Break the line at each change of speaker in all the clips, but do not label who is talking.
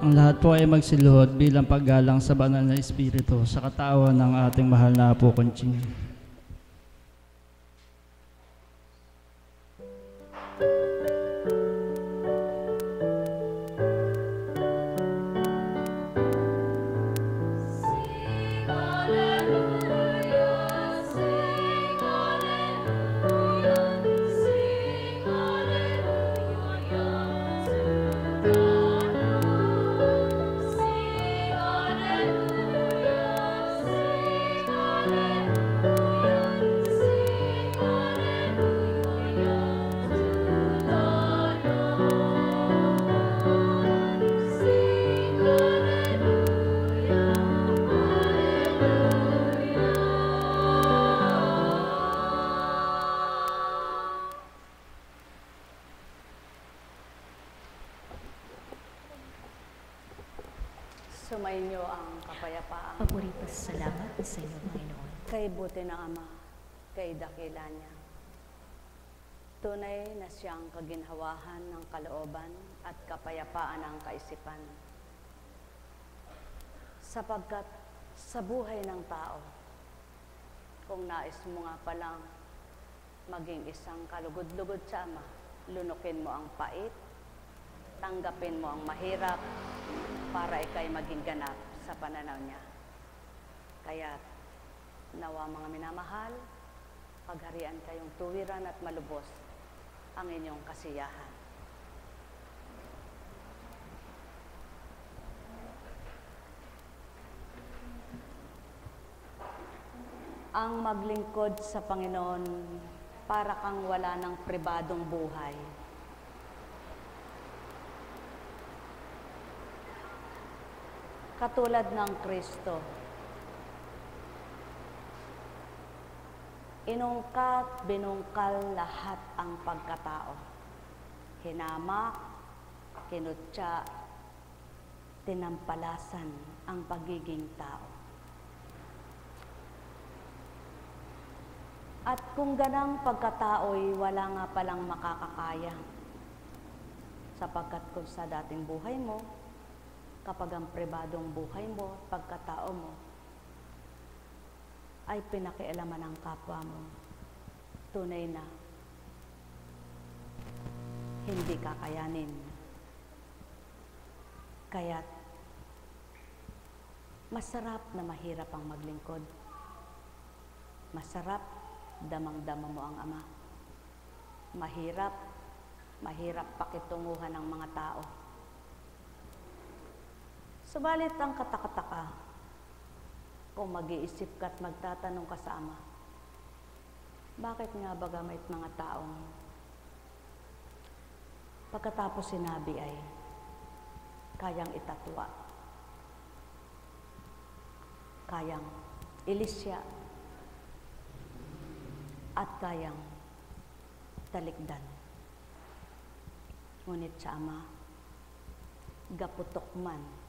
Ang lahat po ay magsiluhod bilang paggalang sa banal na Espiritu sa katawan ng ating mahal na Apo Conching.
Sumainyo ang kapayapaan.
Paborito salamat sa iyo, Panginoon.
Kay buti ng Ama, kay dakila niya. Tunay na siyang kaginhawahan ng kalooban at kapayapaan ng kaisipan. Sapagkat sa buhay ng tao, kung nais mo nga palang maging isang kalugod-lugod sa Ama, lunukin mo ang pait, tanggapin mo ang mahirap, para ikay maging ganap sa pananaw niya. Kaya nawa mga minamahal, pagharian kayong tuwiran at malubos ang inyong kasiyahan. Ang maglingkod sa Panginoon para kang wala ng pribadong buhay. Katulad ng Kristo, inungkat, binungkal lahat ang pagkatao. Hinamak, kinutya, tinampalasan ang pagiging tao. At kung ganang pagkatao'y wala nga palang makakakaya, sapagkat kung sa dating buhay mo, kapag ang pribadong buhay mo, pagkatao mo, ay pinakialaman ng kapwa mo, tunay na hindi kakayanin. Kaya't masarap na mahirap ang maglingkod. Masarap, damang-dama mo ang Ama. Mahirap pakitunguhan ng mga tao. Subalit ang katakataka, kung mag-iisip ka at magtatanong ka sa Ama, bakit nga ba gamit mga taong pagkatapos sinabi ay kayang itatwa, kayang ilisya, at kayang talikdan. Ngunit sa Ama, gaputok man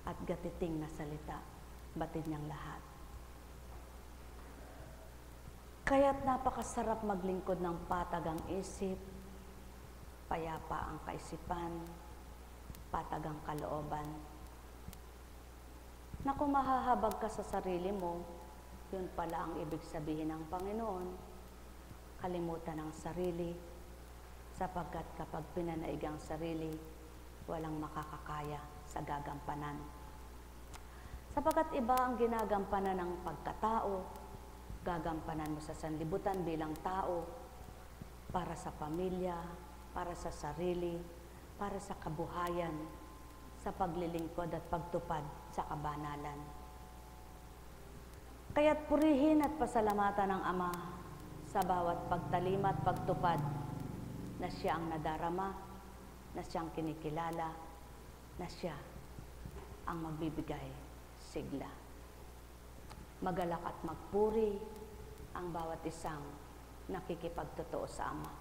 at gatiting na salita, batid niyang lahat. Kaya't napakasarap maglingkod ng patagang isip, payapa ang kaisipan, patagang kalooban. Na kung mahahabag ka sa sarili mo, yun pala ang ibig sabihin ng Panginoon, kalimutan ang sarili, sapagkat kapag pinanaig ang sarili, walang makakakaya sa gagampanan. Sapagkat iba ang ginagampanan ng pagkatao, gagampanan mo sa sanlibutan bilang tao, para sa pamilya, para sa sarili, para sa kabuhayan, sa paglilingkod at pagtupad sa kabanalan. Kaya't purihin at pasalamatan ng Ama sa bawat pagtalima at pagtupad na siya ang nadarama, na siyang kinikilala, na siya ang magbibigay sigla. Magalak at magpuri ang bawat isang nakikipagtotoo sa Ama.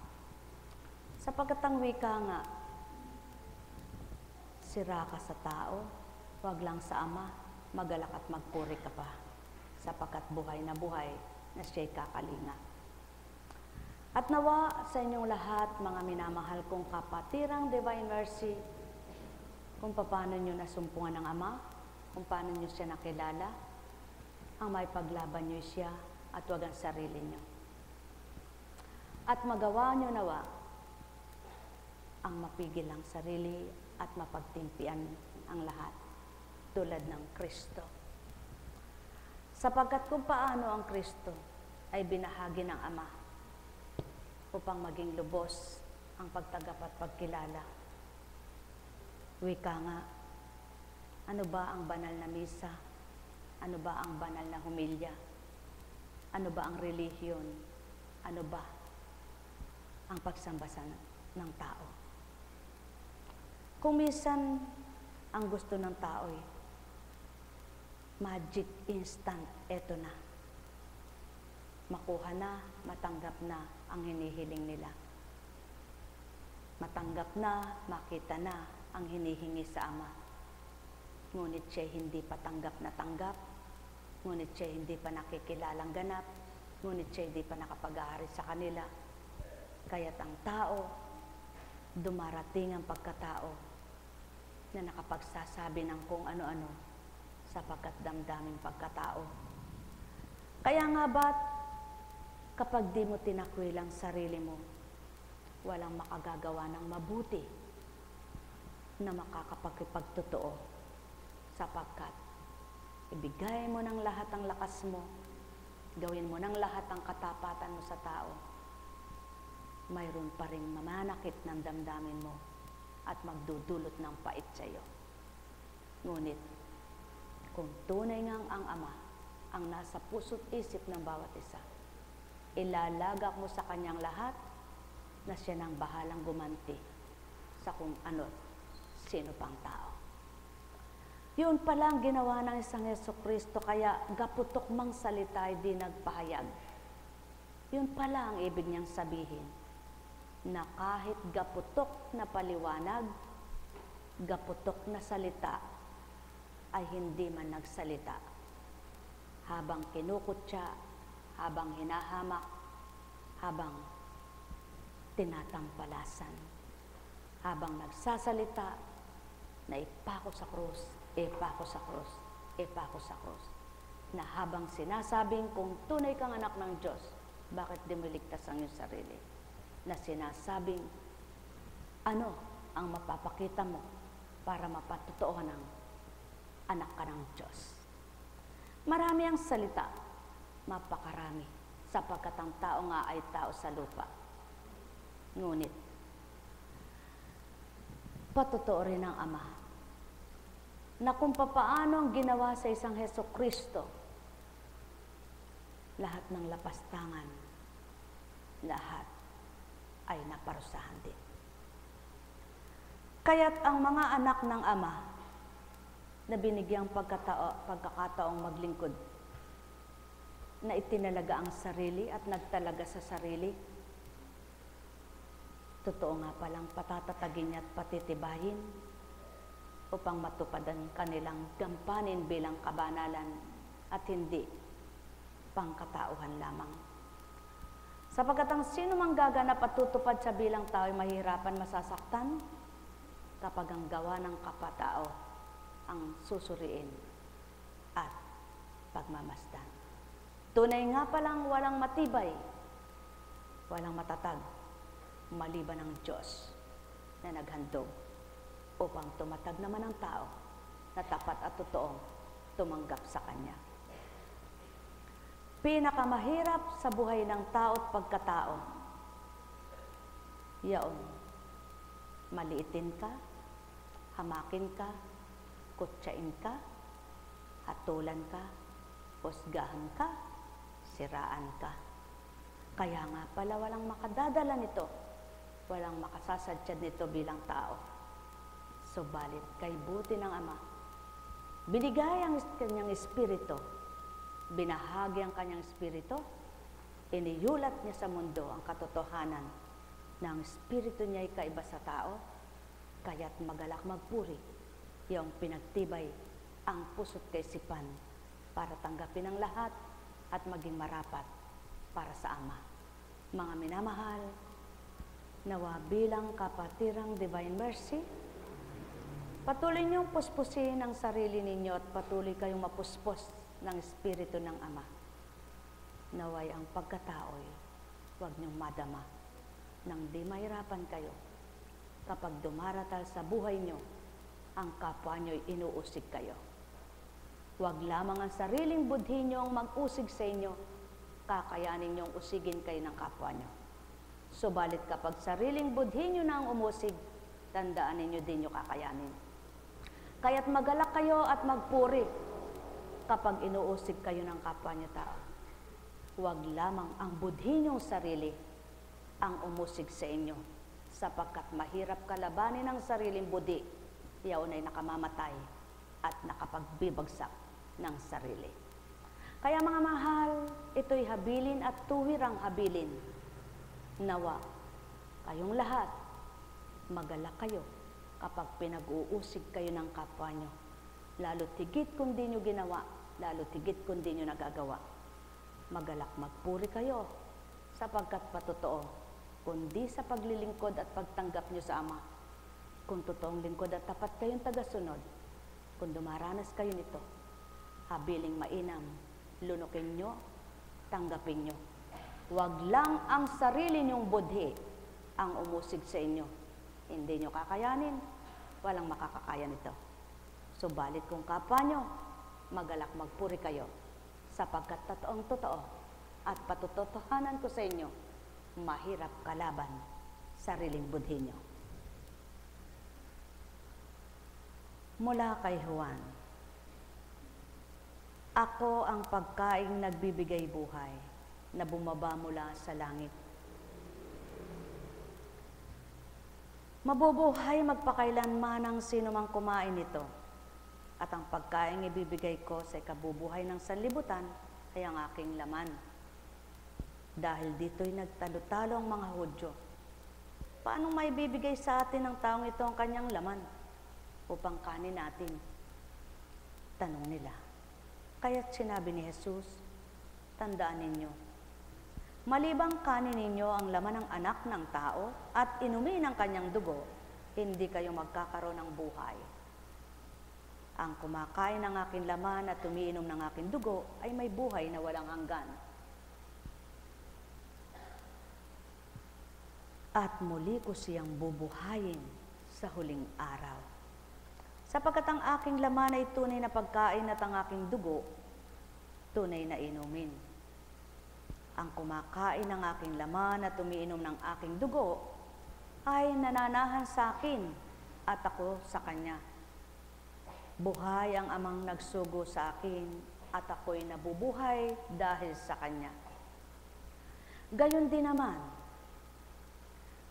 Sapagkat ang wika nga, sira ka sa tao, wag lang sa Ama, magalak at magpuri ka pa, sapagkat buhay na siya'y kakalinga. At nawa sa inyong lahat, mga minamahal kong kapatirang Divine Mercy, kung paano nyo nasumpungan ng Ama, kung paano nyo siya nakilala, ang may paglaban nyo siya at huwag ang sarili nyo. At magawa nyo nawa ang mapigil ang sarili at mapagtimpian ang lahat tulad ng Kristo. Sapagkat kung paano ang Kristo ay binahagi ng Ama upang maging lubos ang pagtanggap at pagkilala. Wika nga, ano ba ang banal na misa? Ano ba ang banal na humilya? Ano ba ang relihiyon? Ano ba ang pagsamba ng tao? Kung minsan ang gusto ng tao ay magic instant, eto na. Makuha na, matanggap na ang hinihiling nila. Matanggap na, makita na ang hinihingi sa Ama. Ngunit siya hindi pa tanggap na tanggap, ngunit siya hindi pa nakikilalang ganap, ngunit siya hindi pa nakapag-ahari sa kanila. Kaya't ang tao, dumarating ang pagkatao na nakapagsasabi ng kung ano-ano sapagkat damdaming pagkatao. Kaya nga ba't kapag di mo tinakwilang sarili mo, walang makagagawa ng mabuti na makakapagpagtotoo sapagkat ibigay mo ng lahat ang lakas mo, gawin mo ng lahat ang katapatan mo sa tao, mayroon pa rin mamanakit ng damdamin mo at magdudulot ng pait sa iyo. Ngunit, kung tunay ngang ang Ama ang nasa puso't isip ng bawat isa, ilalagak mo sa Kanyang lahat na siya nang bahalang gumanti sa kung ano, sino pang tao. Yun pala ang ginawa ng isang Jesucristo, kaya gaputok mang salita ay di nagpahayag. Yun pala ang ibig niyang sabihin, na kahit gaputok na paliwanag, gaputok na salita, ay hindi man nagsalita. Habang kinukutya, habang hinahamak, habang tinatampalasan, habang nagsasalita, na ipako sa krus, ipako sa krus, ipako sa krus. Na habang sinasabing kung tunay kang anak ng Diyos, bakit di mo ligtas ang iyong sarili? Na sinasabing, ano ang mapapakita mo para mapatutuohan ng anak ka ng Diyos? Marami ang salita, mapakarami, sapagkat ang tao nga ay tao sa lupa. Ngunit, patotoo rin ng Ama na kung papaano ang ginawa sa isang Jesucristo, lahat ng lapastangan, lahat ay naparusahan din. Kaya't ang mga anak ng Ama na binigyang pagkakataong maglingkod, na itinalaga ang sarili at nagtalaga sa sarili, totoo nga palang patatatagin at patitibayin upang matupad ang kanilang gampanin bilang kabanalan at hindi pangkatauhan lamang. Sapagkat ang sino mang gaganap at tutupad sa bilang tao ay mahirapan masasaktan kapag ang gawa ng kapatao ang susuriin at pagmamasdan. Tunay nga palang walang matibay, walang matatag, maliban ang Diyos na naghandog upang tumatag naman ang tao na tapat at totoong tumanggap sa Kanya. Pinakamahirap sa buhay ng tao at pagkatao, yaon, maliitin ka, hamakin ka, kutsain ka, hatulan ka, husgahan ka, siraan ka. Kaya nga pala walang makadadala nito, walang makasasadyad nito bilang tao. Subalit kay buti ng Ama, binigay ang Kanyang Espiritu, binahagi ang Kanyang Espiritu, iniyulat niya sa mundo ang katotohanan na ang Espiritu niya ay kaiba sa tao, kaya't magalak magpuri, yung pinagtibay ang puso't kaisipan para tanggapin ang lahat at maging marapat para sa Ama. Mga minamahal, nawa bilang kapatirang Divine Mercy, Patuloy niyong puspusin ang sarili ninyo at patuloy kayong mapuspos ng Espiritu ng Ama. Naway ang pagkatao'y huwag niyong madama nang di mahirapan kayo kapag dumaratal sa buhay niyo ang kapwa niyo'y inuusig kayo. Huwag lamang ang sariling budhi niyong mag-usig sa inyo, kakayanin niyong usigin kayo ng kapwa niyo. Subalit kapag sariling budhi niyo na ang umusig, tandaan ninyo din niyo kakayanin. Kaya't magalak kayo at magpuri kapag inuusig kayo ng kapwa niyo tao. Huwag lamang ang budhi niyong sarili ang umusig sa inyo, sapagkat mahirap kalabanin ang sariling budhi, iyaon ay nakamamatay at nakapagbibagsak ng sarili. Kaya mga mahal, ito'y habilin at tuwirang habilin. Nawa, kayong lahat, magalak kayo kapag pinag-uusig kayo ng kapwa nyo. Lalo tigit kung di nyo ginawa, lalo tigit kung di nyo nagagawa. Magalak magpuri kayo, sapagkat patotoo, kundi sa paglilingkod at pagtanggap nyo sa Ama. Kung totoong lingkod at tapat kayong tagasunod, kung dumaranas kayo nito, habiling mainam, lunukin nyo, tanggapin nyo. Huwag lang ang sarili nyong budhi ang umusig sa inyo. Hindi nyo kakayanin, walang makakakaya nito. Subalit kung kapwa nyo, magalak magpuri kayo, sapagkat totoong totoo at patutotohanan ko sa inyo, mahirap kalaban sariling budhi nyo. Mula kay Juan, ako ang pagkaing nagbibigay buhay na bumaba mula sa langit. Mabubuhay magpakailanman ang sino mang kumain nito, at ang pagkaing ibibigay ko sa ikabubuhay ng sanlibutan ay ang aking laman. Dahil dito'y nagtalo-talo ang mga Hudyo. Paano maibibigay sa atin ng taong ito ang kanyang laman upang kanin natin? Tanong nila. Kaya't sinabi ni Jesus, tandaan ninyo, malibang kanin ninyo ang laman ng anak ng tao at inumin ang kanyang dugo, hindi kayo magkakaroon ng buhay. Ang kumakain ng aking laman at umiinom ng aking dugo ay may buhay na walang hanggan. At muli ko siyang bubuhayin sa huling araw. Sapagkat ang aking laman ay tunay na pagkain at ang aking dugo, tunay na inumin. Ang kumakain ng aking laman at umiinom ng aking dugo ay nananahan sa akin at ako sa kanya. Buhay ang amang nagsugo sa akin at ako'y nabubuhay dahil sa kanya. Gayon din naman,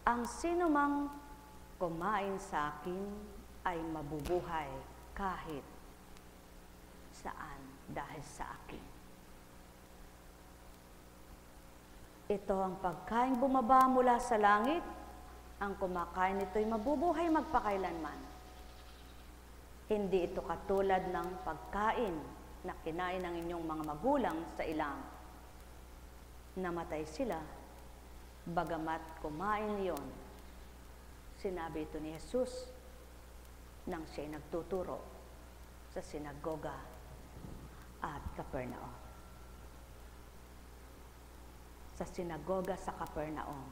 ang sino mang kumain sa akin ay mabubuhay kahit saan dahil sa akin. Ito ang pagkain bumaba mula sa langit. Ang kumakain nito'y mabubuhay magpakailanman. Hindi ito katulad ng pagkain na kinain ng inyong mga magulang sa ilang. Namatay sila, bagamat kumain iyon. Sinabi ito ni Jesus nang siya'y nagtuturo sa sinagoga at Capernaum. Sa sinagoga sa Capernaum.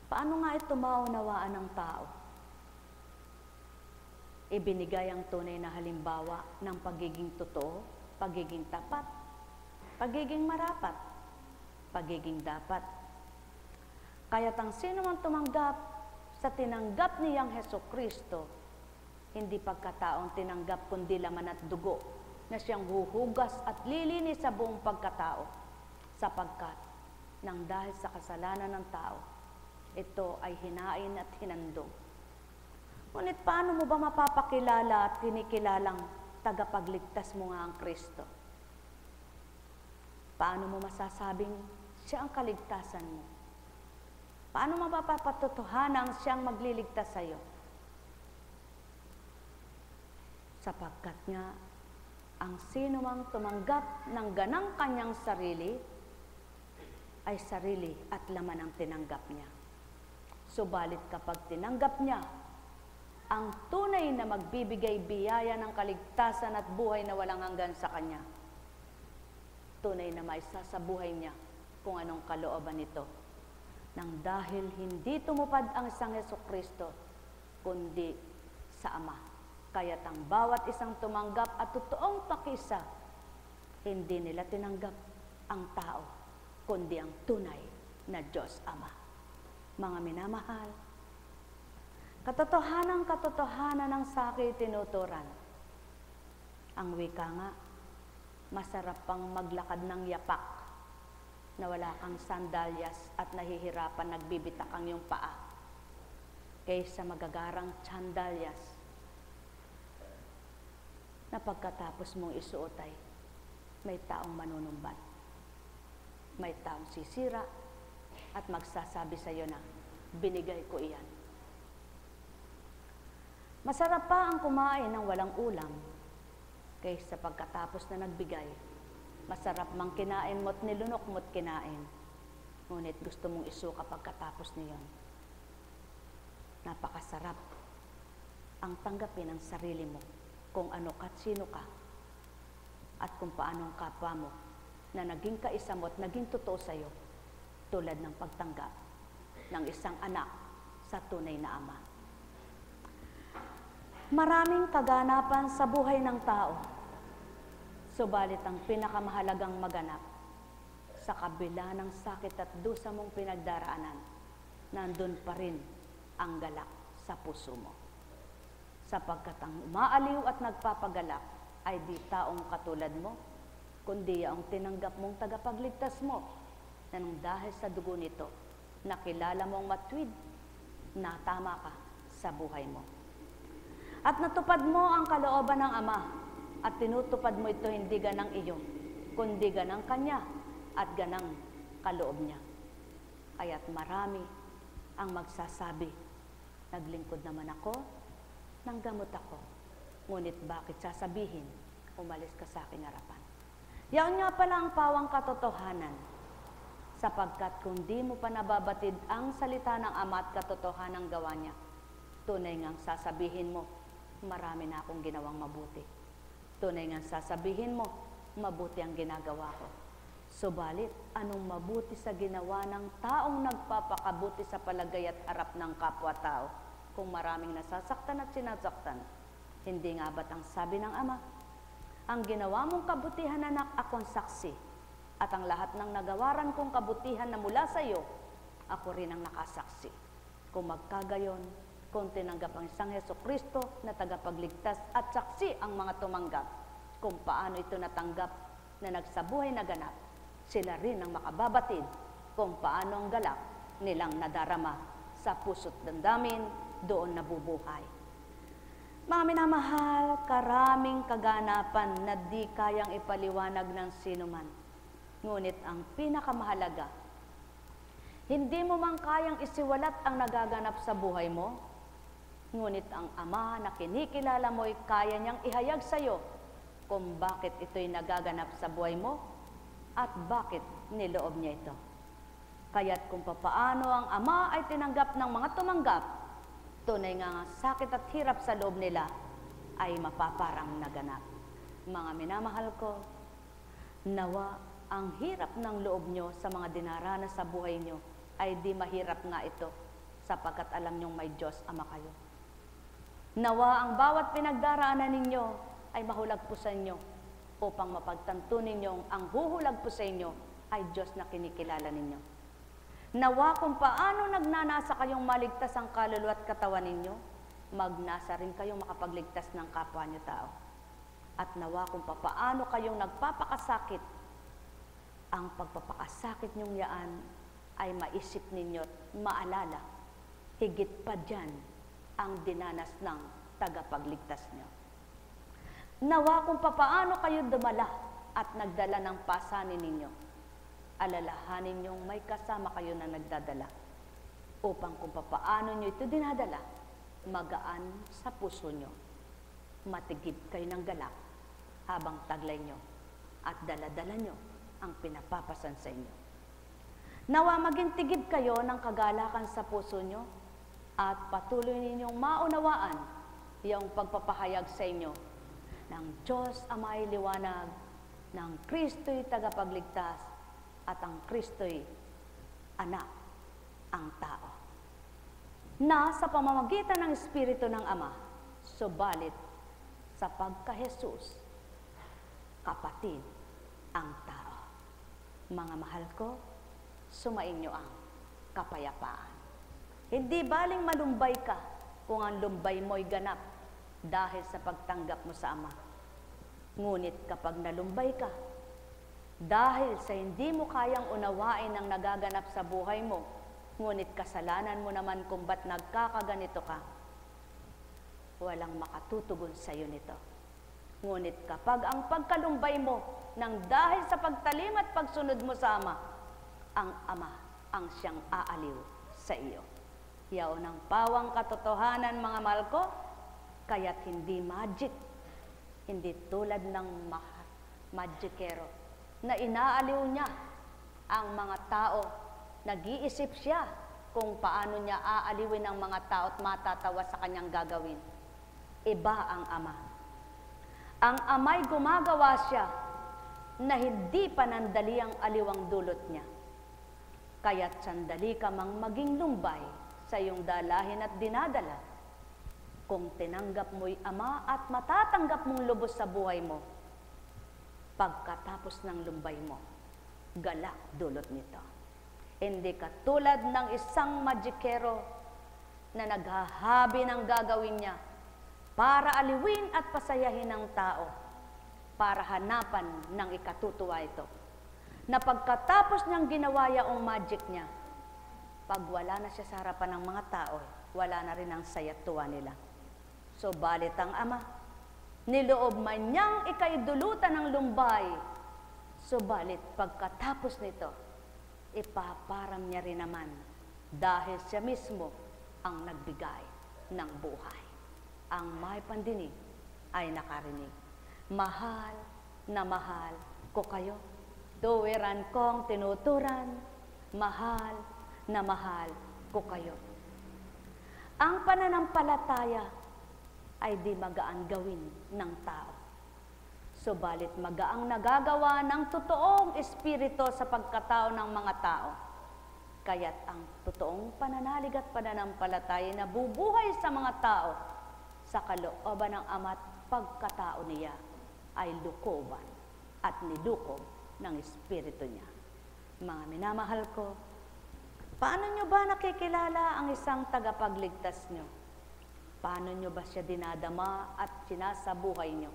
Paano nga ito maunawaan ng tao? Ibinigay ang tunay na halimbawa ng pagiging totoo, pagiging tapat, pagiging marapat, pagiging dapat. Kaya't ang sino mang tumanggap sa tinanggap niyang Hesukristo, hindi pagkataong tinanggap kundi laman at dugo na siyang huhugas at lilinis sa buong pagkatao, sapagkat nang dahil sa kasalanan ng tao, ito ay hinain at hinandog. Ngunit paano mo ba mapapakilala at kinikilalang tagapagligtas mo nga ang Kristo? Paano mo masasabing siya ang kaligtasan mo? Paano mapapatotohanan siyang magliligtas sa iyo? Sapagkat nga, ang sino mang tumanggap ng ganang kanyang sarili, ay sarili at laman ang tinanggap niya. Subalit kapag tinanggap niya ang tunay na magbibigay biyaya ng kaligtasan at buhay na walang hanggan sa Kanya. Tunay na maisa sa buhay niya kung anong kalooban nito. Nang dahil hindi tumupad ang isang Hesukristo, kundi sa Ama. Kaya't ang bawat isang tumanggap at totoong pakisa, hindi nila tinanggap ang tao, kundi ang tunay na Diyos Ama. Mga minamahal, katotohanan ng saki tinuturan. Ang wika nga, masarap pang maglakad ng yapak na wala kang sandalyas at nahihirapan nagbibitak ang iyong paa kaysa magagarang sandalyas na pagkatapos mong isuot ay may taong manunumbat, may taong sisira at magsasabi sa iyo na binigay ko iyan. Masarap pa ang kumain ng walang ulam kaysa pagkatapos na nagbigay. Masarap mang kinain mo't nilunok mo't kinain, ngunit gusto mong isuka pagkatapos niyon. Napakasarap ang tanggapin ang sarili mo kung ano ka at sino ka at kung paano ang kapwa mo na naging kaisa mo at naging totoo sa iyo, tulad ng pagtanggap ng isang anak sa tunay na ama. Maraming kaganapan sa buhay ng tao, subalit ang pinakamahalagang maganap, sa kabila ng sakit at dusa mong pinagdaraanan, nandun pa rin ang galak sa puso mo. Sapagkat ang umaaliw at nagpapagalak ay di taong katulad mo, kundi ang tinanggap mong tagapagligtas mo, na nang dahil sa dugo nito, nakilala mong matwid na tama ka sa buhay mo. At natupad mo ang kalooban ng Ama, at tinutupad mo ito hindi ganang iyo, kundi ganang Kanya at ganang kaloob niya. Kaya't marami ang magsasabi, naglingkod naman ako, nanggamot ako, ngunit bakit sasabihin, umalis ka sa aking harapan? Yan nga pala ang pawang katotohanan, sapagkat kung di mo pa nababatid ang salita ng Ama at katotohanan ng gawa niya, tunay ngang sasabihin mo, marami na akong ginawang mabuti. Tunay ngang sasabihin mo, mabuti ang ginagawa ko. Subalit, anong mabuti sa ginawa ng taong nagpapakabuti sa palagay at harap ng kapwa-tao kung maraming nasasaktan at sinasaktan? Hindi nga ba't ang sabi ng Ama, ang ginawa mong kabutihan, anak, akong saksi, at ang lahat ng nagawaran kong kabutihan na mula sa iyo, ako rin ang nakasaksi. Kung magkagayon, kung tinanggap ang isang Hesukristo na tagapagligtas at saksi ang mga tumanggap, kung paano ito natanggap na nagsabuhay na ganap, sila rin ang makababatid kung paano ang galak nilang nadarama sa puso't damdamin doon nabubuhay. Mga minamahal, karaming kaganapan na di kayang ipaliwanag ng sinuman. Ngunit ang pinakamahalaga, hindi mo man kayang isiwalat ang nagaganap sa buhay mo, ngunit ang Ama na kinikilala mo'y kaya niyang ihayag sa iyo kung bakit ito'y nagaganap sa buhay mo at bakit niloob niya ito. Kaya't kung papaano ang Ama ay tinanggap ng mga tumanggap, tunay nga sakit at hirap sa loob nila ay mapaparang naganap. Mga minamahal ko, nawa ang hirap ng loob nyo sa mga dinaranas sa buhay nyo ay di mahirap nga ito, sapagkat alam nyong may Diyos Ama kayo. Nawa ang bawat pinagdaraanan ninyo ay mahulag po sa inyo upang mapagtanto ninyong ang huhulag po sa inyo ay Diyos na kinikilala ninyo. Nawa kung paano nagnanasa kayong maligtas ang kaluluwa at katawan ninyo, magnasa rin kayong makapagligtas ng kapwa nyo tao. At nawa kung paano kayong nagpapakasakit, ang pagpapakasakit nyong yaan ay maisip ninyo at maalala, higit pa dyan ang dinanas ng tagapagligtas nyo. Nawa kung paano kayo dumala at nagdala ng pasanin ninyo, alalahanin nyong may kasama kayo na nagdadala, upang kung paano nyo ito dinadala, magaan sa puso nyo, matigib kayo ng galak habang taglay nyo at daladala nyo ang pinapapasan sa inyo. Nawa maging tigib kayo ng kagalakan sa puso nyo at patuloy ninyong maunawaan yung pagpapahayag sa inyo ng Diyos Amay liwanag, ng Kristo'y tagapagligtas, at ang Kristo'y anak, ang tao. Na sa pamamagitan ng Espiritu ng Ama, subalit sa pagka-Jesus, kapatid ang tao. Mga mahal ko, sumainyo ang kapayapaan. Hindi baling malumbay ka kung ang lumbay mo'y ganap dahil sa pagtanggap mo sa Ama. Ngunit kapag nalumbay ka, dahil sa hindi mo kayang unawain ang nagaganap sa buhay mo, ngunit kasalanan mo naman kung ba't nagkakaganito ka, walang makatutugon sa iyo nito. Ngunit kapag ang pagkalumbay mo nang dahil sa pagtalim at pagsunod mo sa Ama, ang Ama ang siyang aaliw sa iyo. Yaon ang pawang katotohanan, mga mahal ko, kaya't hindi magic, hindi tulad ng magikero na inaaliw niya ang mga tao. Nag-iisip siya kung paano niya aaliwin ang mga tao at matatawa sa kanyang gagawin. Iba ang Ama. Ang Ama'y gumagawa siya na hindi panandali ang aliwang dulot niya. Kaya't sandali ka mang maging lumbay sa iyong dalahin at dinadala. Kung tinanggap mo'y Ama at matatanggap mong lubos sa buhay mo, pagkatapos ng lumbay mo, galak dulot nito. Hindi ka tulad ng isang magikero na naghahabi ng gagawin niya para aliwin at pasayahin ang tao, para hanapan ng ikatutuwa ito. Na pagkatapos niyang ginawa yaong magic niya, pag wala na siya sa harapan ng mga tao, wala na rin ang saya at tuwa nila. So, balit ang Ama, niloob man niyang ikaidulutan ng lumbay, subalit pagkatapos nito, ipaparam niya rin naman dahil siya mismo ang nagbigay ng buhay. Ang may pandinig ay nakarinig. Mahal na mahal ko kayo. Tuwiran kong tinuturan, mahal na mahal ko kayo. Ang pananampalataya ay di magaan gawin ng tao. Subalit magaang nagagawa ng totoong espiritu sa pagkatao ng mga tao. Kaya't ang totoong pananalig at pananampalataya na bubuhay sa mga tao sa kalooban ng Ama at pagkatao niya ay lukoban at nilukob ng espiritu niya. Mga minamahal ko, paano nyo ba nakikilala ang isang tagapagligtas nyo? Paano nyo ba siya dinadama at sinasabuhay nyo?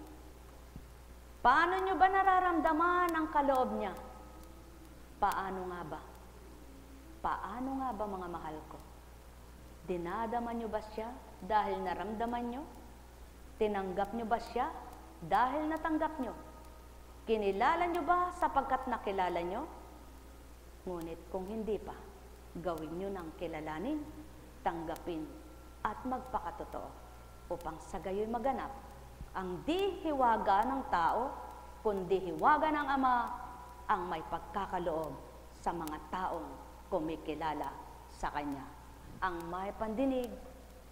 Paano nyo ba nararamdaman ang kaloob niya? Paano nga ba? Paano nga ba, mga mahal ko? Dinadama nyo ba siya dahil naramdaman nyo? Tinanggap nyo ba siya dahil natanggap nyo? Kinilala nyo ba sapagkat nakilala nyo? Ngunit kung hindi pa, gawin nyo ng kilalanin, tanggapin, at magpakatotoo upang sa gayo'y maganap ang di hiwaga ng tao, kundi hiwaga ng Ama ang may pagkakaloob sa mga taong kumikilala sa Kanya. Ang may pandinig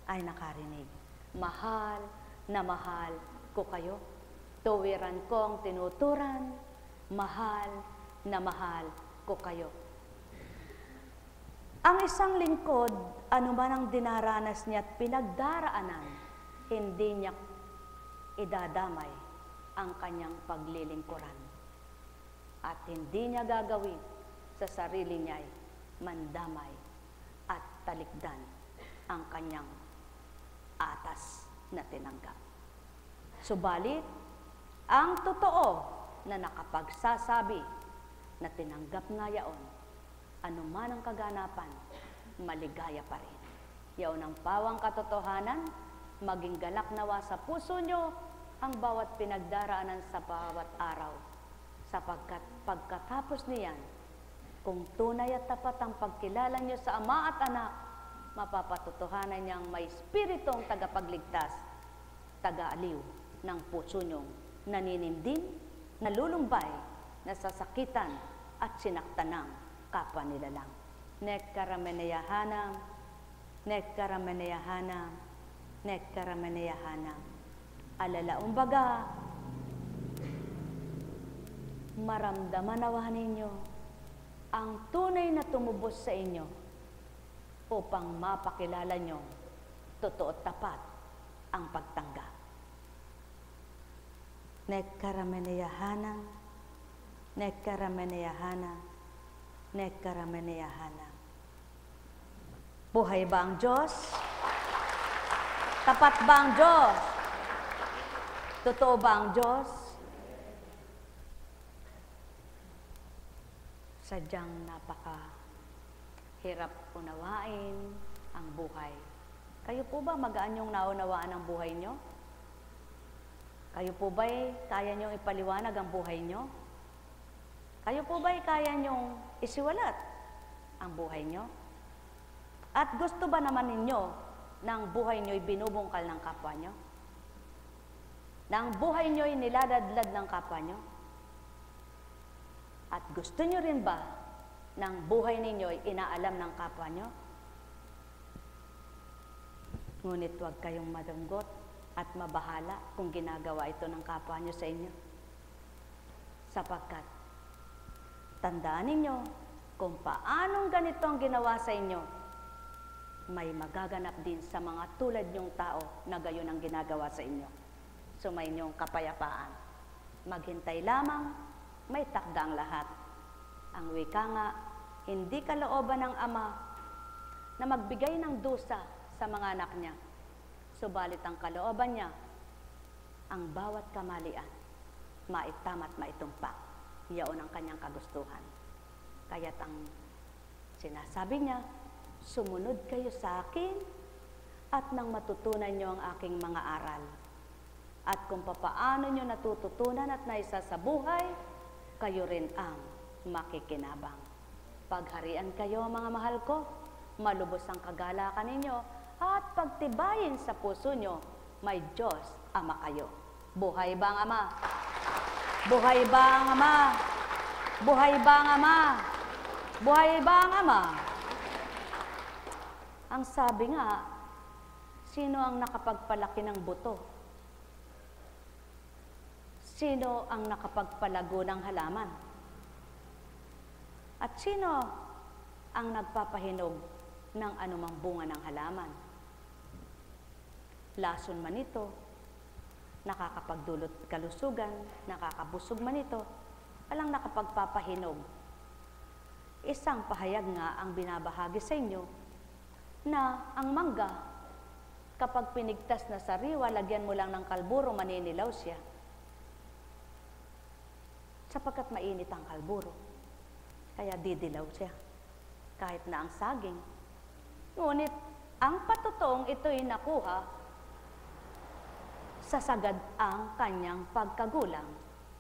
ay nakarinig. Mahal na mahal ko kayo. Tuwiran kong tinuturan, mahal na mahal ko kayo. Ang isang lingkod, anuman ang dinaranas niya at pinagdaraanan, hindi niya idadamay ang kanyang paglilingkuran. At hindi niya gagawin sa sarili niya'y mandamay at talikdan ang kanyang atas na tinanggap. Subalit, ang totoo na nakapagsasabi na tinanggap nga yaon, anuman ang kaganapan, maligaya pa rin. Yaon ang pawang katotohanan, maging galak nawa sa puso nyo ang bawat pinagdaraanan sa bawat araw, sapagkat pagkatapos niyan, kung tunay at tapat ang pagkilala nyo sa Ama at Anak, mapapatotohanan niyang may espiritong tagapagligtas, taga-aliw ng puso nyong naninindin, nalulumbay, nasasakitan at sinaktan ng kapwa nila lang. Nekkarameneyahanam, nekkarameneyahanam, nekaramaneyahana. Alala umbaga, maramdaman nawa ninyo ang tunay na tumubos sa inyo upang mapakilala nyo totoo at tapat ang pagtanggap. Nekaramaneyahana, nekaramaneyahana, nekaramaneyahana. Buhay ba ang Diyos? Tapat ba ang Diyos? Totoo ba ang Diyos? Sadyang napakahirap unawain ang buhay. Kayo po ba magaan yung naunawaan ang buhay nyo? Kayo po ba'y kaya nyong ipaliwanag ang buhay nyo? Kayo po ba'y kaya nyong isiwalat ang buhay nyo? At gusto ba naman ninyo na ang buhay nyo'y binubungkal ng kapwa nyo? Na ang buhay nyo'y niladadlad ng kapwa nyo? At gusto nyo rin ba na ang buhay ninyo'y inaalam ng kapwa nyo? Ngunit huwag kayong madunggot at mabahala kung ginagawa ito ng kapwa nyo sa inyo. Sapagkat, tandaan ninyo kung paanong ganito ang ginawa sa inyo, may magaganap din sa mga tulad nyong tao na gayon ang ginagawa sa inyo. Sumayinyong kapayapaan. Maghintay lamang, may takda ang lahat. Ang wika nga, hindi kalooban ng Ama na magbigay ng dusa sa mga anak niya. Subalit ang kalooban niya, ang bawat kamalian, maitama at maitumpak. Iyaon ang kanyang kagustuhan. Kaya't ang sinasabi niya, sumunod kayo sa akin at nang matutunan niyo ang aking mga aral. At kung papaano niyo natututunan at naisa sa buhay, kayo rin ang makikinabang. Pagharian kayo, mga mahal ko, malubos ang kagalakan ninyo, at pagtibayin sa puso nyo, may Diyos Ama kayo. Buhay ba ang Ama? Buhay ba ang Ama? Buhay ba ang Ama? Buhay ba ang Ama? Ang sabi nga, sino ang nakapagpalaki ng buto? Sino ang nakapagpalago ng halaman? At sino ang nagpapahinog ng anumang bunga ng halaman? Lason man ito, nakakapagdulot kalusugan, nakakabusog man ito, walang nakapagpapahinog. Isang pahayag nga ang binabahagi sa inyo na ang mangga, kapag pinigtas na sariwa, lagyan mo lang ng kalburo, maninilaw siya. Sapagkat mainit ang kalburo, kaya didilaw siya, kahit na ang saging. Ngunit, ang patotoong ito'y nakuha sa sagad ang kanyang pagkagulang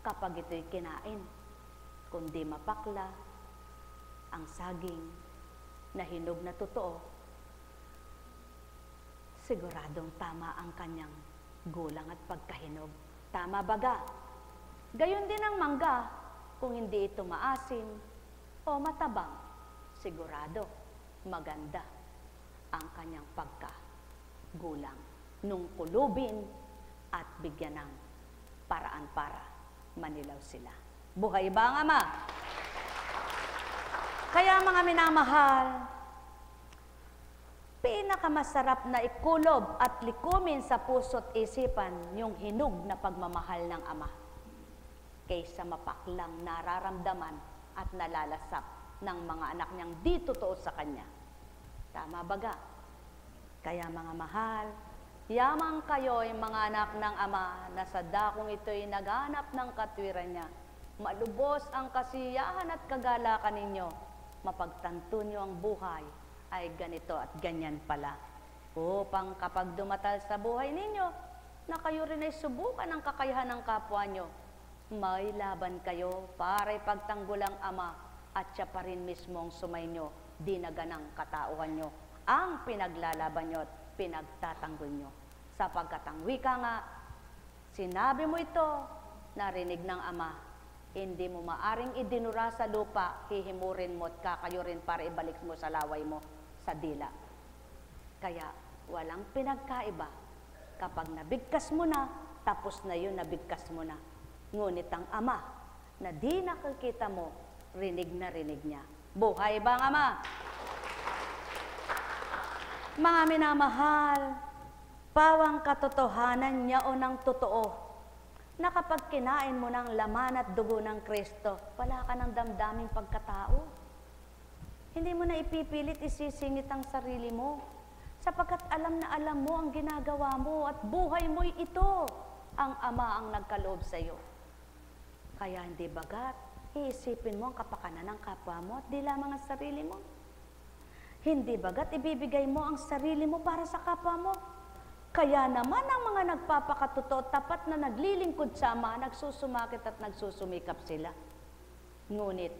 kapag ito'y kinain. Kundi mapakla ang saging na hinog na totoo, siguradong tama ang kanyang gulang at pagkahinog. Tama baga? Gayon din ang mangga, kung hindi ito maasim o matabang, sigurado maganda ang kanyang pagkagulang nung kulubin at bigyan ng paraan para manilaw sila. Buhay ba ang Ama? Kaya mga minamahal, pinakamasarap na ikulob at likumin sa puso't isipan yung hinog na pagmamahal ng Ama kaysa mapaklang nararamdaman at nalalasap ng mga anak niyang di totoo sa Kanya. Tama baga? Kaya mga mahal, yamang kayo'y mga anak ng Ama na sa dakong ito'y naghanap ng katwiran niya. Malubos ang kasiyahan at kagalakan ninyo. Mapagtanto niyo ang buhay ay ganito at ganyan pala. Upang kapag dumatal sa buhay ninyo, na kayo rin ay subukan ang kakayahan ng kapwa nyo, may laban kayo para ipagtanggol ang Ama at siya pa rin mismong sumainyo, dinaganang katauhan nyo, ang pinaglalaban nyo at pinagtatanggol nyo. Sapagkat ang wika nga, sinabi mo ito, narinig ng Ama, hindi mo maaring idinura sa lupa, hihimurin mo at kakayurin para ibalik mo sa laway mo sa dila. Kaya walang pinagkaiba Kapag nabigkas mo na, tapos na yun, nabigkas mo na. Ngunit ang Ama, na di nakikita mo, rinig na rinig niya. Buhay ba ang Ama? Mga minamahal, pawang katotohanan niya o ng totoo, na kapag kinain mo ng laman at dugo ng Kristo, wala ka ng damdaming pagkatao. Hindi mo na ipipilit isisingit ang sarili mo, sapagkat alam na alam mo ang ginagawa mo at buhay mo'y ito, ang Ama ang nagkaloob sa iyo. Kaya hindi bagat, iisipin mo ang kapakanan ng kapwa mo at di lamang ang sarili mo. Hindi bagat, ibibigay mo ang sarili mo para sa kapwa mo. Kaya naman ang mga nagpapakatotoo, tapat na naglilingkod sa Ama, nagsusumakit at nagsusumikap sila. Ngunit,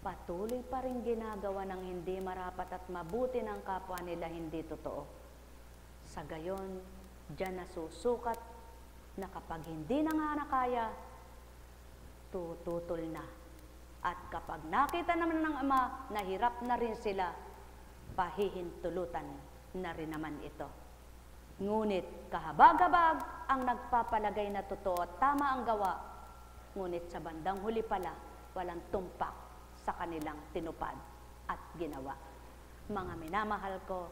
patuloy pa rin ginagawa ng hindi marapat at mabuti ng kapwa nila hindi totoo. Sa gayon, diyan nasusukat na kapag hindi na nga nakaya, tututol na. At kapag nakita naman ng Ama, nahirap na rin sila, pahihintulutan na rin naman ito. Ngunit kahabag-habag ang nagpapalagay na totoo at tama ang gawa, ngunit sa bandang huli pala, walang tumpak sa kanilang tinupad at ginawa. Mga minamahal ko,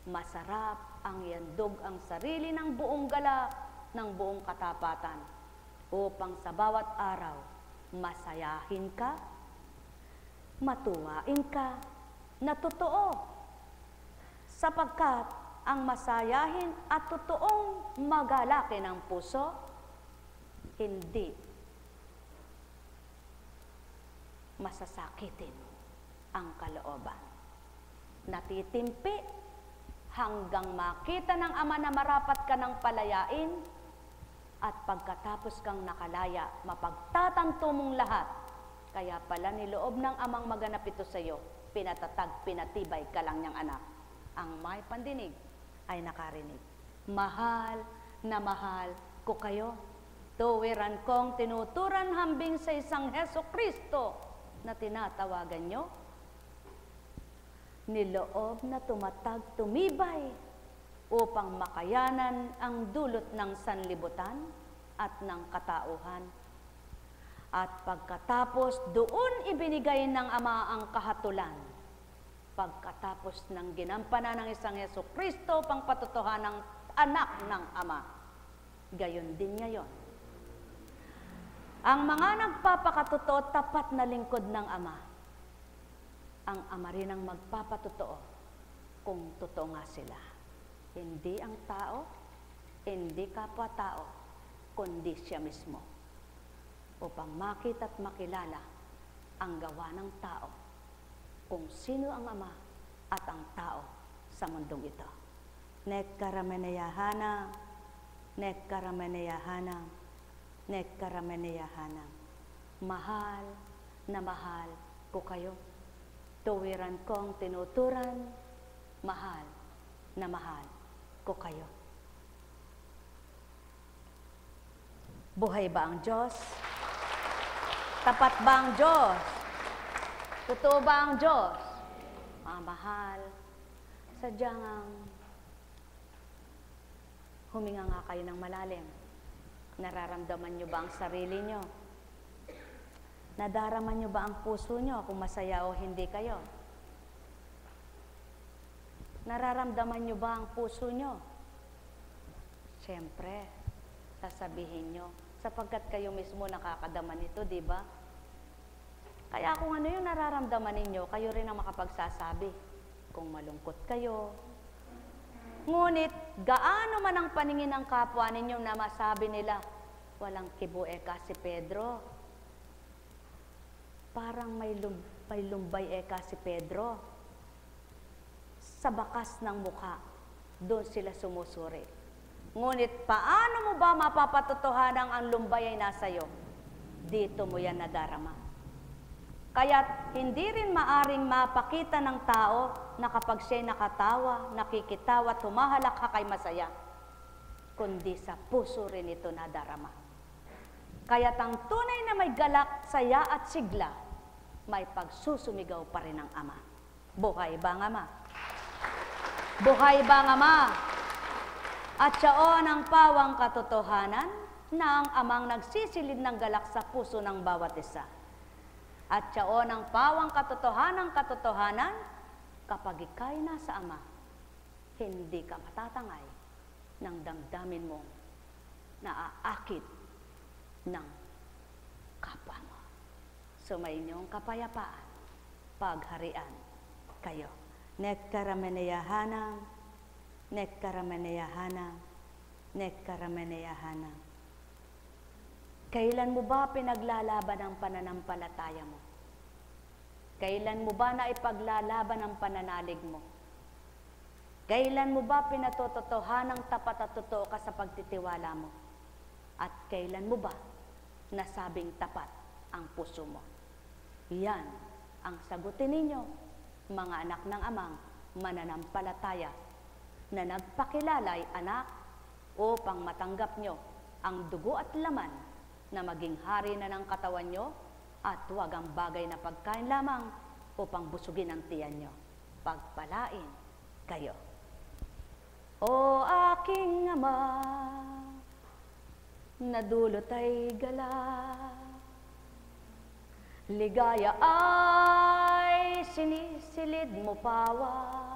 masarap ang iandog ang sarili ng buong galak, ng buong katapatan, upang sa bawat araw, masayahin ka, matuwain ka, na totoo, sapagkat ang masayahin at totoong magalaki ng puso, hindi masasakitin ang kalooban. Natitimpi hanggang makita ng Ama na marapat ka ng palayain, at pagkatapos kang nakalaya, mapagtatanto mong lahat. Kaya pala niloob ng Amang maganap ito sa iyo, pinatatag, pinatibay ka lang niyang anak. Ang may pandinig ay nakarinig. Mahal na mahal ko kayo. Tuwiran kong tinuturan hambing sa isang Hesukristo na tinatawagan nyo. Niloob na tumatag tumibay upang makayanan ang dulot ng sanlibutan at ng katauhan. At pagkatapos doon ibinigay ng Ama ang kahatulan. Pagkatapos ng ginampanan ng isang Hesukristo, pangpatotohanan ng anak ng Ama. Gayon din ngayon. Ang mga nagpapakatotoo, tapat na lingkod ng Ama. Ang Ama rin ang magpapatotoo kung totoo nga sila. Hindi ang tao, hindi kapwa-tao, kundi siya mismo. Upang makita at makilala ang gawa ng tao, kung sino ang Ama at ang tao sa mundong ito. Nekkarameneyahana, nekkarameneyahana, nekkarameneyahana. Mahal na mahal ko kayo. Tuwiran kong tinuturan, mahal na mahal ko kayo. Buhay ba ang Diyos? Tapat ba ang Diyos? Totoo ba ang Diyos? Mga mahal, sadyang huminga nga kayo ng malalim. Nararamdaman nyo ba ang sarili nyo? Nadaraman nyo ba ang puso nyo kung masaya o hindi kayo? Nararamdaman nyo ba ang puso nyo? Siyempre, sasabihin nyo, sapagkat kayo mismo nakakadama nito, di ba? Kaya kung ano yung nararamdaman ninyo, kayo rin ang makapagsasabi. Kung malungkot kayo. Ngunit, gaano man ang paningin ng kapwa ninyo na masabi nila, walang kibu-eka si Pedro. Parang may lumbay eka si Pedro. Sa bakas ng mukha, doon sila sumusuri. Ngunit, paano mo ba mapapatotohanan ang lumbay ay nasa iyo? Dito mo yan nadarama. Kaya't hindi rin maaring mapakita ng tao na kapag siya'y nakatawa, nakikitawa, tumahalakha kay masaya, kundi sa puso rin ito nadarama. Kaya't ang tunay na may galak, saya at sigla, may pagsusumigaw pa rin ng Ama. Buhay ba ang Ama? Buhay ba ang Ama? At siyaon ang pawang katotohanan na ang amang nagsisilid ng galak sa puso ng bawat isa. At siyaon ang pawang katotohanan kapag ika'y nasa Ama, hindi ka matatangay ng damdamin mong naaakit ng kapwa mo. Sumayinyong kapayapaan, pagharian kayo. Nekkarameneyahanam, nekkarameneyahanam, nekkarameneyahanam. Kailan mo ba pinaglalaban ang pananampalataya mo? Kailan mo ba naipaglalaban ang pananalig mo? Kailan mo ba pinatototohanang tapat at totoo ka sa pagtitiwala mo? At kailan mo ba nasabing tapat ang puso mo? Yan ang sagutin ninyo, mga anak ng amang mananampalataya na nagpakilalay anak upang matanggap nyo ang dugo at laman na maging hari na ng katawan nyo at huwag ang bagay na pagkain lamang upang busugin ang tiyan nyo. Pagpalain kayo. O aking Ama, nadulot ay galak, ligaya ay sinisilid mo pawa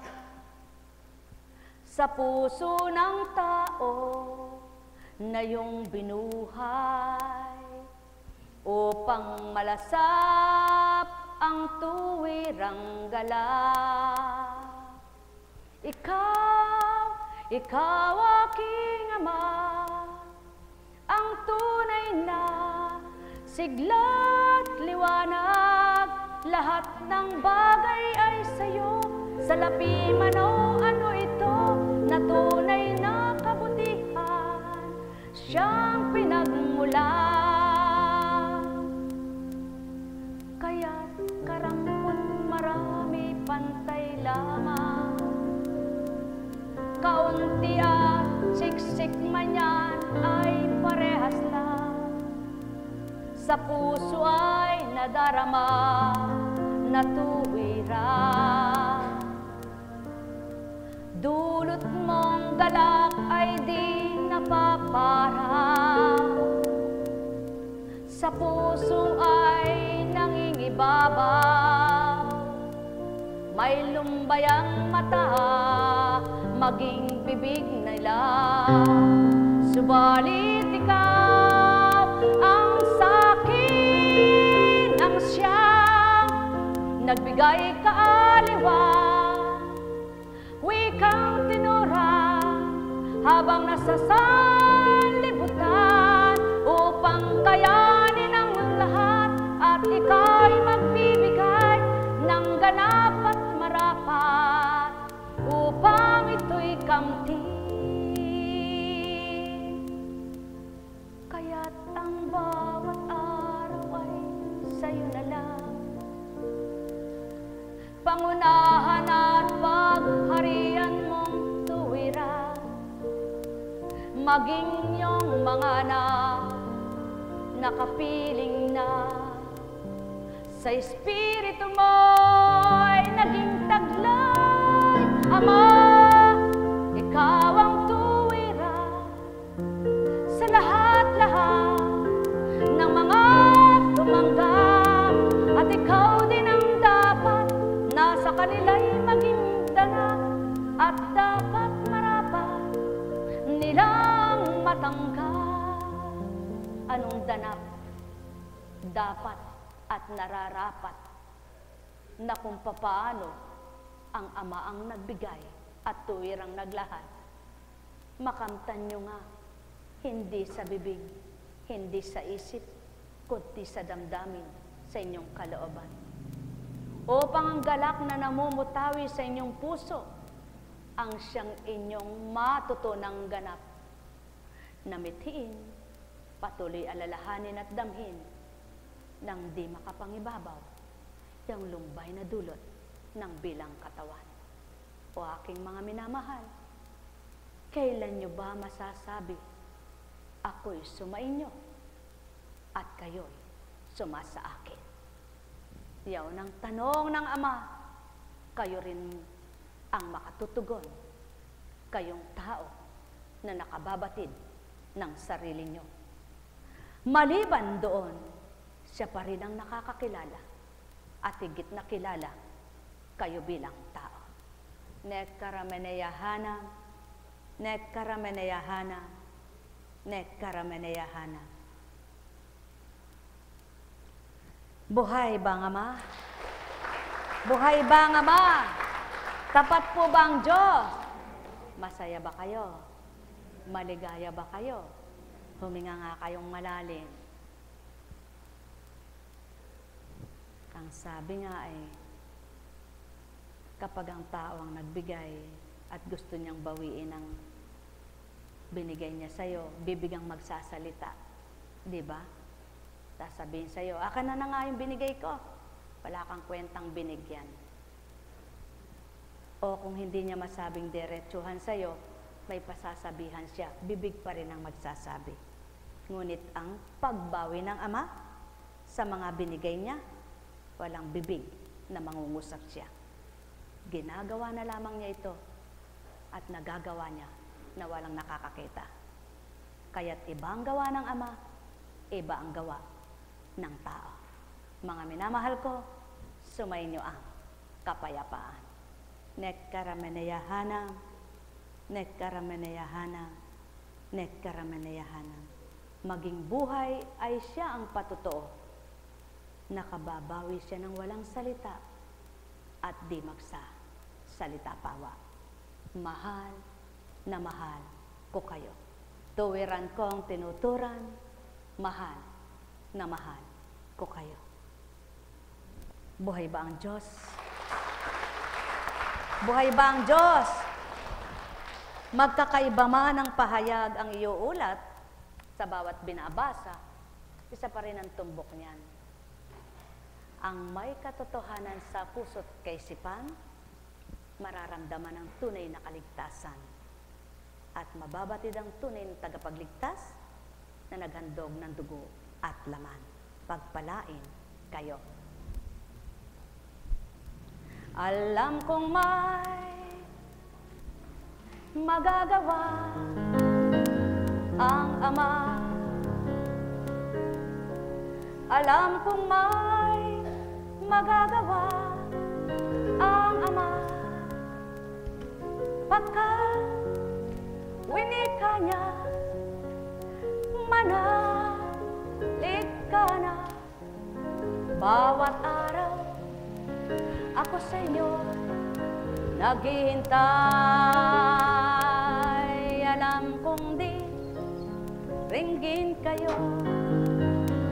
sa puso ng tao na iyong binuhay upang malasap ang tuwirang galak. Ikaw aking Ama, ang tunay na sigla't liwanag, lahat ng bagay ay sa'yo, salapi man o ano ito, na tunay na kabutihan, siyang pinagmulan. Kaya't karampot marami pantay lamang, kaunti at siksik man yan ay parehas lang. Sa puso ay nadarama na tuwiran. Dulot mong galak ay di napaparang, sa puso ay nangingibabaw. May lumbayang mata, maging bibig nila, subalit ikaw ang sakin, ang siyang nagbigay kaaliwan. Wikang tinura habang nasa sanlibutan upang kayanin ang lahat, at ika'y magbibigay ng ganap at marapat upang ito'y kamtin. Kaya't ang bawat araw ay sa'yo na lang, pangunahan at pagharian mong tuwiran. Maging iyong mga anak nakapiling na sa espiritu mo'y naging taglay. Ama, ikaw ang tuwiran sa lahat-lahat ng mga tumanggap, at ikaw din ang dapat nasa kanila'y maging ganap, at dapat marapat nilang matanggap. Anong ganap dapat at nararapat na kung papaano ang Ama ang nagbigay at tuwirang naglahad? Makamtan nyo nga, hindi sa bibig, hindi sa isip, kundi sa damdamin, sa inyong kalooban. Upang ang galak na namumutawi sa inyong puso, ang siyang inyong matutunang ganap, na mithiin, patuloy alalahanin at damhin, nang di makapangibabaw, yung lumbay na dulot ng bilang katawan. O aking mga minamahal, kailan nyo ba masasabi, ako'y sumainyo at kayo'y sumasa akin? Yaw ng tanong ng Ama, kayo rin ang makatutugon. Kayong tao na nakababatid ng sarili nyo. Maliban doon, siya pa rin ang nakakakilala at higit na kilala kayo bilang tao. Nekkarameneyahanam, nekkarameneyahanam, nekkarameneyahanam. Buhay ba ang Ama? Buhay ba ang Ama? Tapat po ba ang Diyos? Masaya ba kayo? Maligaya ba kayo? Huminga nga kayong malalim. Ang sabi nga ay, kapag ang tao ang nagbigay at gusto niyang bawiin ang binigay niya sa'yo, bibigang magsasalita. Di ba? Sasabihin sa'yo, akin na nga yung binigay ko. Wala kang kwentang binigyan. O kung hindi niya masabing diretsuhan sa'yo, may pasasabihan siya, bibig pa rin ang magsasabi. Ngunit ang pagbawi ng Ama sa mga binigay niya, walang bibig na mangungusap siya. Ginagawa na lamang niya ito at nagagawa niya na walang nakakakita. Kaya't iba ang gawa ng Ama, iba ang gawa ng tao. Mga minamahal ko, sumainyo ang kapayapaan. Nekkarameneyahanam, nekkarameneyahanam, nekkarameneyahanam. Maging buhay ay siya ang patotoo. Nakababawi siya ng walang salita at di salita pawa. Mahal na mahal ko kayo. Tuwiran kong tinuturan, mahal na mahal ko kayo. Buhay ba ang Diyos? Buhay ba ang Diyos? Magkakaiba man ang pahayag ang iuulat sa bawat binabasa, isa pa rin ang tumbok niyan. Ang may katotohanan sa puso't kaisipan, mararamdaman ang tunay na kaligtasan at mababatid ang tunay na tagapagligtas na naghandog ng dugo at laman. Pagpalain kayo. Alam kong may magagawa ang Ama. Alam kong may magagawa ang Ama. Pagkat winika niya, manalig ka na. Bawat araw ako sa inyo naghihintay. Alam kong di ringgin kayo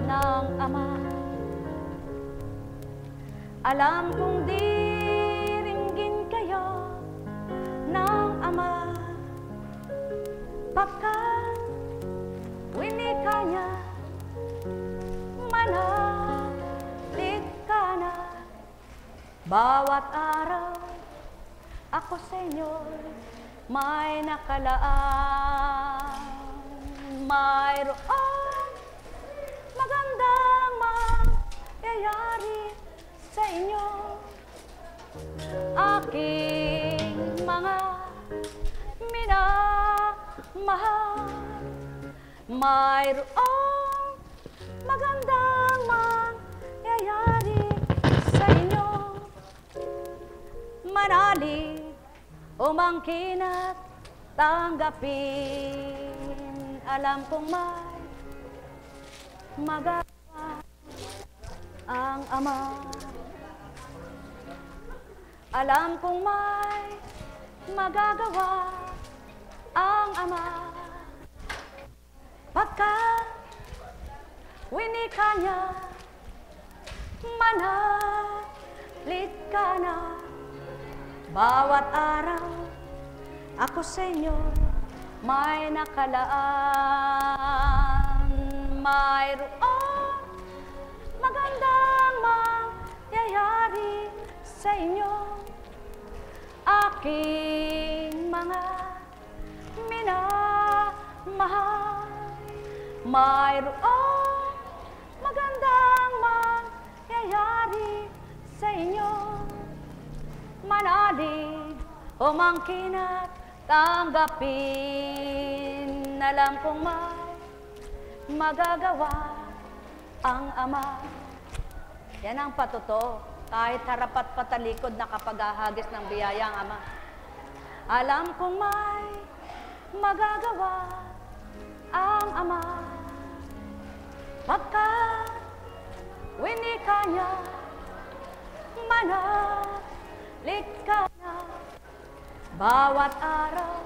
ng Ama. Alam kong di ringgin kayo ng Ama. Pagkat winika niya, manalig ka na. Bawat araw ako sa inyo may nakalaan. Mayroon magandang mangyayari sa inyo. Aking mga minamahal, mayroon magandang mangyayari sa inyo. Manalig, umangkin at tanggapin. Alam kong may magagawa ang Ama. Alam kong may magagawa ang Ama. Pagkat winika niya, manalig ka na. Bawat araw ako sa inyo may nakalaan. Mayroon magandang mangyayari sa inyo. Aking mga minamahal, mayroon magandang mangyayari sa inyo. Manalig, umangkin at tanggapin. Alam kong may magagawa ang Ama. Yan ang patuto. Kahit harap at patalikod na kapag ahagis ng biyaya ang Ama. Alam kong may magagawa ang Ama. Pagkat winika niya, manalik ka na. Bawat araw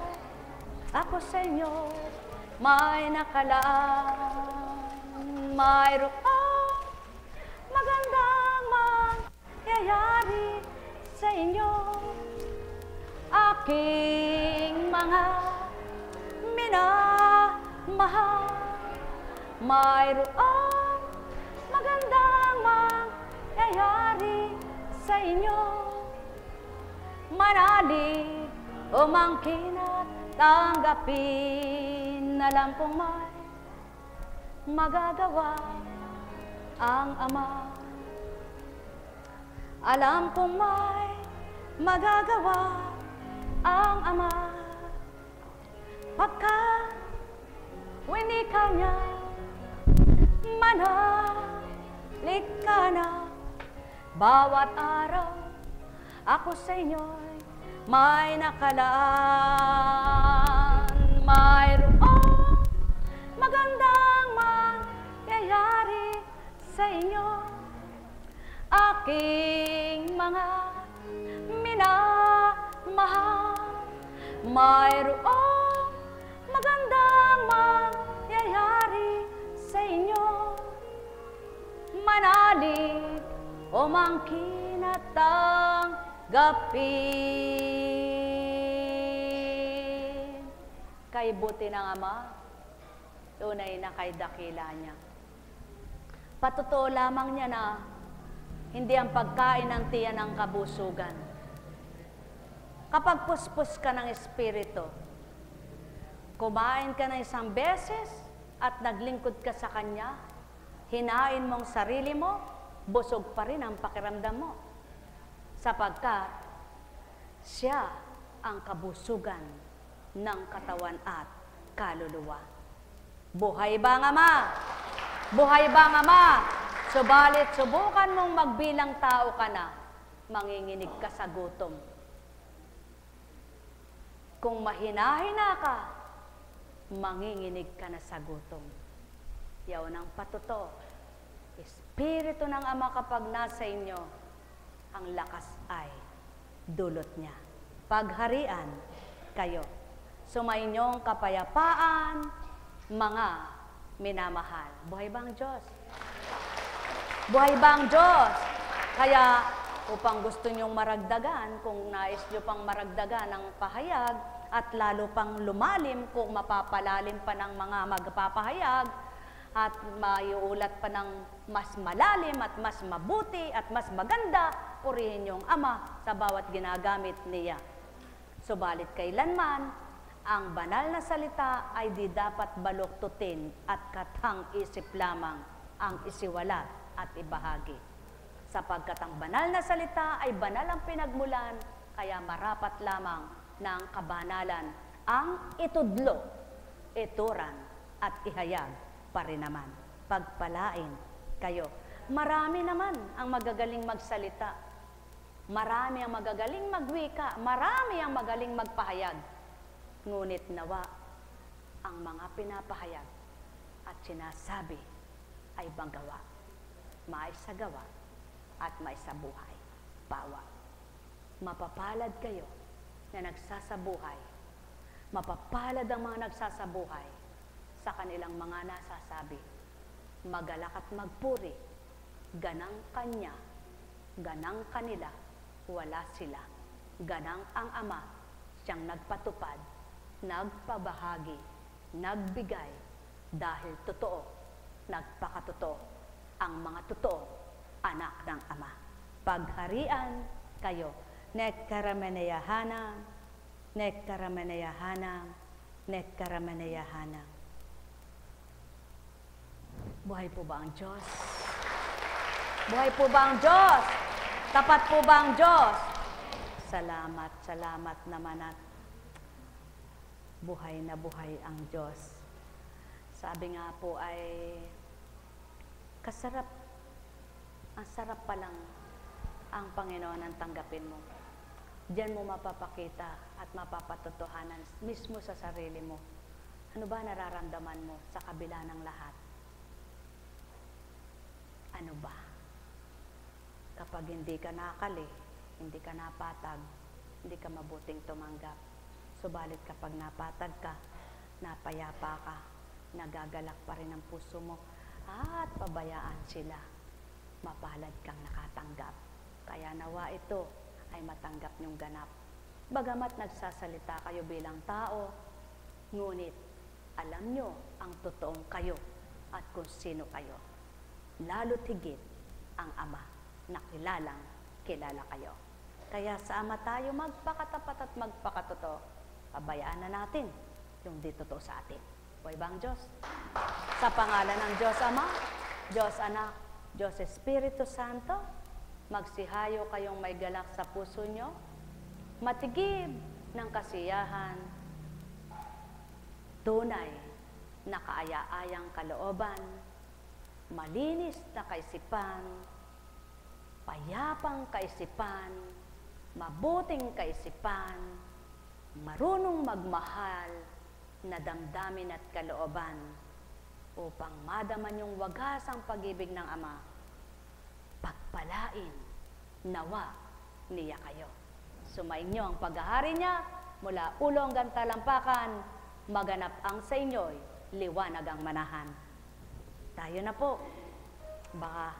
ako sa inyo may nakalaan. Mayroong magandang mangyayari sa inyo. Aking mga minamahal, mayroong magandang mangyayari sa inyo. Manalig, umangkin at tanggapin. Alam kong may magagawa ang Ama. Alam kong may magagawa ang Ama. Pagkat winika niya, manalik ka na. Bawat araw ako sa inyo'y may nakalaan. Mayroong magandang mangyayari sa inyo. Aking mga minamahal, mayroong magandang mangyayari sa inyo. Manalig, umangkin at tanggapin. Kay buti ng Ama, tunay na kay dakila niya. Patotoo lamang niya na hindi ang pagkain ng tiyan ng kabusugan. Kapag puspos ka ng Espiritu, kumain ka na isang beses at naglingkod ka sa Kanya, hinain mong sarili mo, busog pa rin ang pakiramdam mo. Sapagkat siya ang kabusugan ng katawan at kaluluwa. Buhay ba ang Ama? Buhay ba ang Ama? Subalit subukan mong magbilang tao ka na, manginginig ka sa gutom. Kung mahina-hina ka, manginginig ka na sa gutom. Yaon ang patuto. Espiritu ng Ama kapag nasa inyo, ang lakas ay dulot niya. Pagharian kayo. Sumainyong kapayapaan, mga minamahal. Buhay ba ang Diyos? Buhay ba ang Diyos? Kaya upang gusto nyong maragdagan, kung nais nyo pang maragdagan ng pahayag, at lalo pang lumalim kung mapapalalim pa ng mga magpapahayag, at maiulat pa ng mas malalim at mas mabuti at mas maganda, purihin yung Ama sa bawat ginagamit niya. Subalit kailanman, ang banal na salita ay di dapat baluktutin at katang-isip lamang ang isiwalat at ibahagi. Sapagkat ang banal na salita ay banal ang pinagmulan, kaya marapat lamang ng kabanalan ang itudlo, ituran at ihayag pa rin naman. Pagpalain kayo. Marami naman ang magagaling magsalita. Marami ang magagaling magwika. Marami ang magaling magpahayag. Ngunit nawa ang mga pinapahayag at sinasabi ay banggawa, maisagawa at maisabuhay. Pawa. Mapapalad kayo na nagsasabuhay. Mapapalad ang mga nagsasabuhay sa kanilang mga nasasabi. Magalak at magpuri, ganang Kanya, ganang kanila, wala sila. Ganang ang Ama, siyang nagpatupad, nagpabahagi, nagbigay, dahil totoo, nagpakatotoo, ang mga totoo, anak ng Ama. Pagharian kayo, nekkarameneyahanang, nekkarameneyahanang, nekkarameneyahanang. Buhay po ba ang Diyos? Buhay po ba ang Diyos? Tapat po ba ang Diyos? Salamat, salamat naman at buhay na buhay ang Diyos. Sabi nga po ay, ang sarap pa lang ang Panginoon ang tanggapin mo. Diyan mo mapapakita at mapapatotohanan mismo sa sarili mo. Ano ba nararamdaman mo sa kabila ng lahat? Ano ba? Kapag hindi ka nakali, hindi ka napatag, hindi ka mabuting tumanggap. Subalit kapag napatag ka, napayapa ka, nagagalak pa rin ang puso mo, at pabayaan sila, mapalad kang nakatanggap. Kaya nawa ito ay matanggap niyong ganap. Bagamat nagsasalita kayo bilang tao, ngunit alam niyo ang totoong kayo at kung sino kayo. Lalo't higit ang Ama na kilala kayo. Kaya sa Ama tayo magpakatapat at magpakatotoo. Pabayaan na natin yung di totoo sa atin. Buhay ba ang Diyos? Sa pangalan ng Diyos Ama, Diyos Anak, Diyos Espiritu Santo, magsihayo kayong may galak sa puso nyo, matigib ng kasiyahan, tunay na kaaya-ayang kalooban, malinis na kaisipan, payapang kaisipan, mabuting kaisipan, marunong magmahal na damdamin at kalooban upang madaman yung wagasang pag-ibig ng Ama. Pagpalain, nawa niya kayo. Sumainyo ang paghahari niya mula ulo hanggang talampakan, maganap ang sa inyo'y liwanag ang manahan. Tayo na po. Baka